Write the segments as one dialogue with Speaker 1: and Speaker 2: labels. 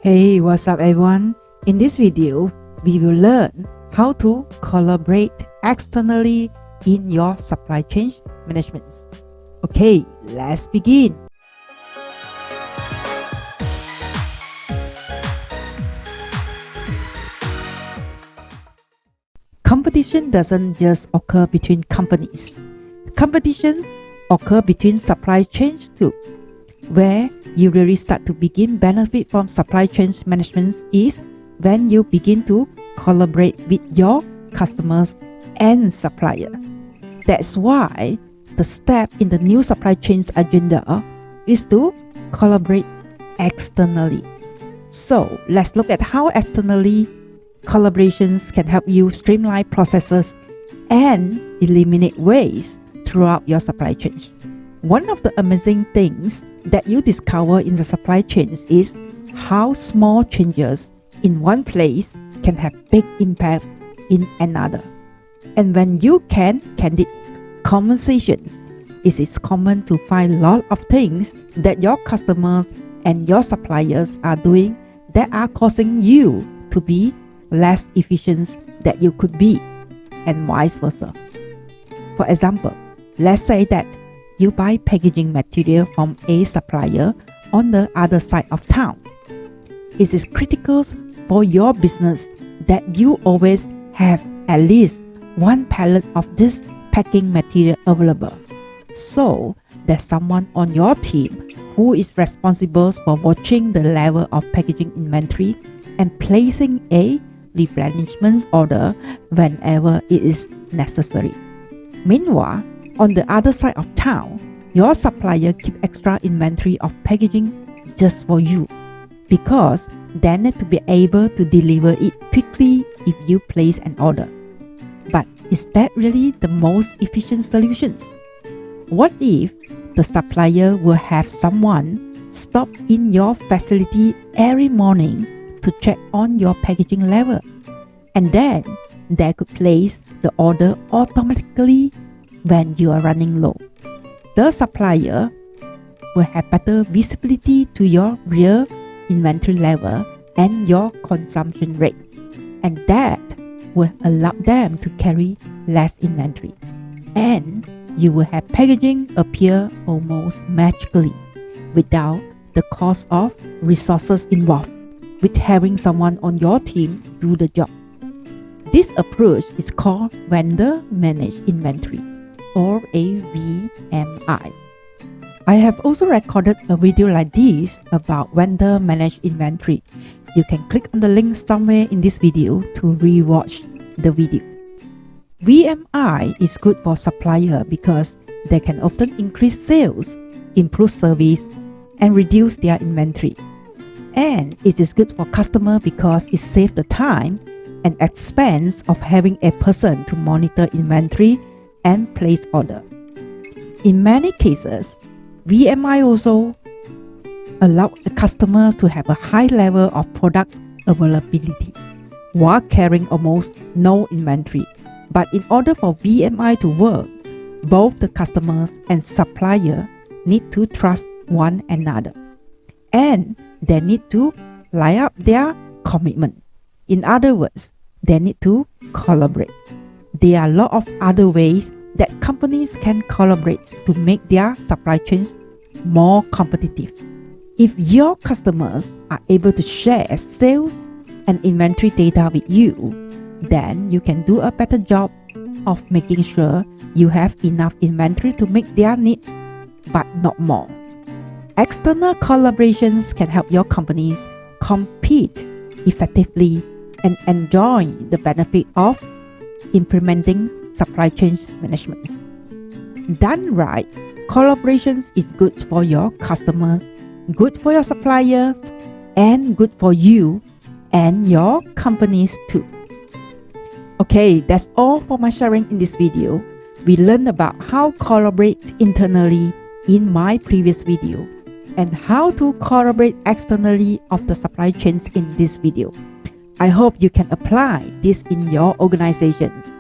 Speaker 1: Hey, what's up everyone? In this video, we will learn how to collaborate externally in your supply chain management. Okay, let's begin. Competition doesn't just occur between companies. Competition occurs between supply chains too. Where you really start to begin benefit from supply chain management is when you begin to collaborate with your customers and supplier. That's why the step in the new supply chains agenda is to collaborate externally. So let's look at how externally collaborations can help you streamline processes and eliminate waste throughout your supply chain. One of the amazing things that you discover in the supply chains is how small changes in one place can have big impact in another. And when you can candid conversations, it is common to find a lot of things that your customers and your suppliers are doing that are causing you to be less efficient than you could be, and vice versa. For example, let's say that you buy packaging material from a supplier on the other side of town. It is critical for your business that you always have at least one pallet of this packing material available, so that someone on your team who is responsible for watching the level of packaging inventory and placing a replenishment order whenever it is necessary. Meanwhile, on the other side of town, your supplier keep extra inventory of packaging just for you because they need to be able to deliver it quickly if you place an order. But is that really the most efficient solutions? What if the supplier will have someone stop in your facility every morning to check on your packaging level, and then they could place the order automatically when you are running low? The supplier will have better visibility to your real inventory level and your consumption rate, and that will allow them to carry less inventory, and you will have packaging appear almost magically without the cost of resources involved with having someone on your team do the job. This approach is called vendor managed inventory, or a VMI. I have also recorded a video like this about vendor managed inventory. You can click on the link somewhere in this video to rewatch the video. VMI is good for supplier because they can often increase sales, improve service, and reduce their inventory. And it is good for customer because it saves the time and expense of having a person to monitor inventory and place order. In many cases, VMI also allow the customers to have a high level of product availability while carrying almost no inventory. But in order for VMI to work, both the customers and supplier need to trust one another, and they need to line up their commitment. In other words, they need to collaborate. There are a lot of other ways that companies can collaborate to make their supply chains more competitive. If your customers are able to share sales and inventory data with you, then you can do a better job of making sure you have enough inventory to meet their needs, but not more. External collaborations can help your companies compete effectively and enjoy the benefit of implementing supply chain management. Done right, collaborations is good for your customers, good for your suppliers, and good for you and your companies too. Okay, that's all for my sharing in this video. We learned about how collaborate internally in my previous video and how to collaborate externally of the supply chains in this video. I hope you can apply this in your organizations,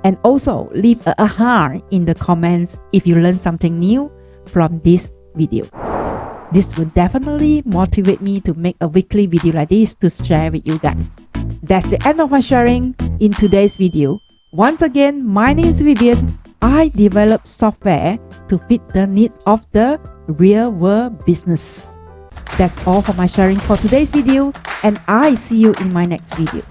Speaker 1: and also leave a heart in the comments if you learned something new from this video. This will definitely motivate me to make a weekly video like this to share with you guys. That's the end of my sharing in today's video. Once again, my name is Vivienne. I develop software to fit the needs of the real world business. That's all for my sharing for today's video, and I see you in my next video.